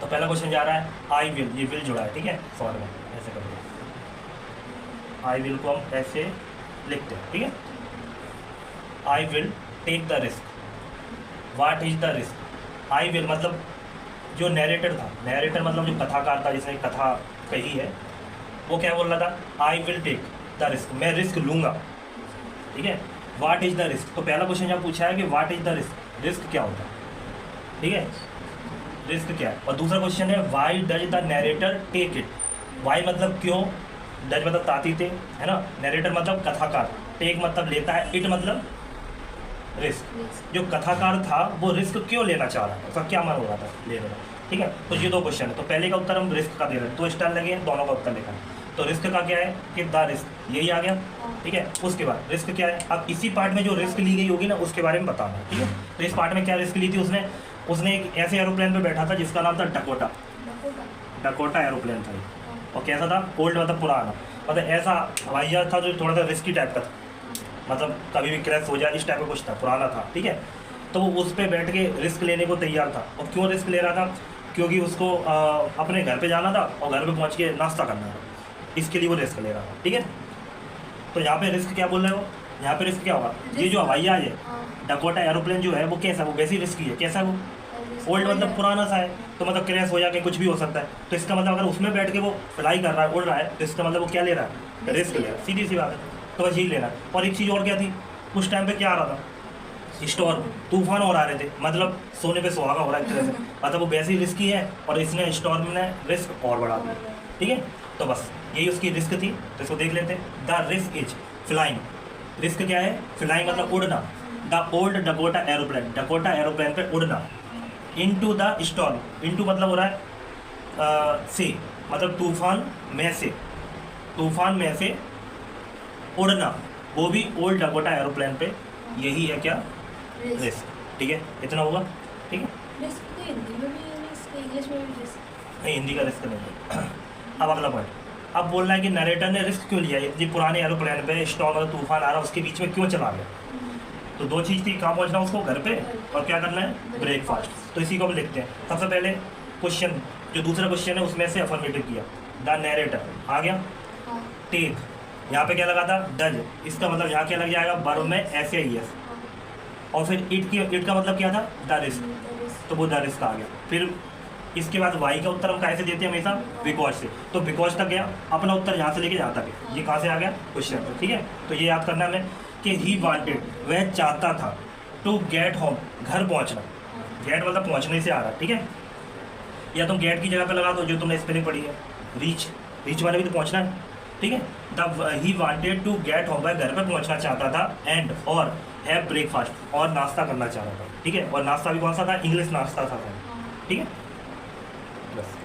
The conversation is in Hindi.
तो पहला क्वेश्चन जा रहा है आई विल, ये विल जुड़ा है, ठीक है, शॉर्ट में ऐसे करते हैं, आई विल को हम ऐसे लिखते हैं, ठीक है। I will take the risk, what is the risk. I will मतलब जो नैरेटर था, नैरेटर मतलब जो कथाकार था जिसने कथा कही है, वो क्या बोल रहा था, I will take the risk, मैं रिस्क लूँगा, ठीक है। व्हाट इज द रिस्क, तो पहला क्वेश्चन जब पूछा है कि what is the risk, risk क्या होता है, ठीक है, रिस्क क्या है। और दूसरा क्वेश्चन है why does the narrator take it, why मतलब क्यों, डज मतलब तातीते है ना, नैरेटर मतलब कथाकार, टेक मतलब लेता है, इट मतलब रिस्क, जो कथाकार था वो रिस्क क्यों लेना चाह रहा है, उसका क्या मन हो रहा था लेने का, ठीक है। तो ये दो क्वेश्चन है, तो पहले का उत्तर हम रिस्क का दे रहे हैं, 2 स्टार लगे हैं, दोनों का उत्तर लिखा है। तो रिस्क का क्या है कि द रिस्क, यही आ गया, ठीक है। उसके बाद रिस्क क्या है, अब इसी पार्ट में जो रिस्क ली गई होगी ना उसके बारे में बताना, ठीक है। तो इस पार्ट में क्या रिस्क ली थी उसने एक ऐसे एरोप्लेन पे बैठा था जिसका नाम था डकोटा, डकोटा एरोप्लेन था ये। और कैसा था, ओल्ड मतलब पुराना, मतलब ऐसा हवाई जहाज था जो थोड़ा सा रिस्की टाइप का था, मतलब कभी भी क्रैश हो जाए इस टाइप का कुछ था, पुराना था, ठीक है। तो वो उस पर बैठ के रिस्क लेने को तैयार था। और क्यों रिस्क ले रहा था, क्योंकि उसको अपने घर पे जाना था और घर पे पहुंच के नाश्ता करना था, इसके लिए वो रिस्क ले रहा था, ठीक है। तो यहाँ पे रिस्क क्या बोल रहे हो, यहाँ पे रिस्क क्या होगा, ये जो हवाई जहाज है डकोटा एरोप्लेन जो है वो कैसा, वो वैसी रिस्की है, कैसा वो ओल्ड मतलब पुराना सा है, तो मतलब क्रैश हो जाके कुछ भी हो सकता है। तो इसका मतलब अगर उसमें बैठ के वो फ्लाई कर रहा है, उड़ रहा है, तो इसका मतलब वो क्या ले रहा है, रिस्क ले रहा है, सीधी सी बात है। तो बस यही लेना है। और एक चीज़ और क्या थी, उस टाइम पे क्या आ रहा था, स्टॉर्म, तूफान और आ रहे थे, मतलब सोने पे सुहागा हो रहा है एक तरह से, मतलब वो वैसी रिस्की है और इसने स्टॉर्म ने रिस्क और बढ़ा दिया, ठीक है। तो बस यही उसकी रिस्क थी, तो इसको देख लेते हैं। The risk is flying, risk क्या है, फ्लाइंग मतलब उड़ना, the old Dakota aeroplane, Dakota aeroplane पे उड़ना, इनटू द स्टॉर्म, इनटू मतलब हो रहा है से, मतलब तूफान में से, तूफान में से उड़ना, वो भी ओल्ड डकोटा एरोप्लेन पे, यही है क्या, रिस्क, ठीक है। इतना होगा, ठीक है। रिस्क तो हिंदी में भी है, रिस्क इंग्लिश में भी रिस्क, नहीं हिंदी का रिस्क नहीं है। अब अगला पॉइंट, अब बोल रहा है कि नरेटर ने रिस्क क्यों लिया, इतनी पुराने एरोप्लेन पे स्टॉर्म और तूफान आ रहा उसके बीच में क्यों चला गया। तो दो चीज़ थी, कहाँ पहुँचना उसको, घर पे, और क्या करना है, ब्रेकफास्ट। तो इसी को हम लिखते हैं। सबसे पहले क्वेश्चन, जो दूसरा क्वेश्चन है उसमें से अफर्मेटिव किया, द नरेटर आ गया, टेक यहाँ पे क्या लगा था, डज, इसका मतलब यहाँ क्या लग जाएगा, वर्ब में ऐसे ही है, और फिर इट का मतलब क्या था, द रिस्क, तो वो द रिस्क आ गया। फिर इसके बाद वाई का उत्तर हम कैसे देते हैं हमेशा, बिकॉज से, तो बिकॉज तक गया, अपना उत्तर यहाँ से लेके यहाँ तक है, ये कहाँ से आ गया, क्वेश्चन, ठीक है। तो ये याद करना हमें कि ही वांटेड, वह चाहता था, टू गेट होम, घर पहुँचना, गेट मतलब पहुँचने से आ रहा, ठीक है। या तुम गेट की जगह पे लगा दो जो तुमने स्पेलिंग पढ़ी है, रीच, रीच वाले भी तो पहुँचना है, ठीक है। The he wanted to get home, वह घर पर पहुँचना चाहता था, एंड और हैव ब्रेकफास्ट, और नाश्ता करना चाह रहा था, ठीक है। और नाश्ता भी कौन सा था, इंग्लिश नाश्ता था, ठीक है। बस।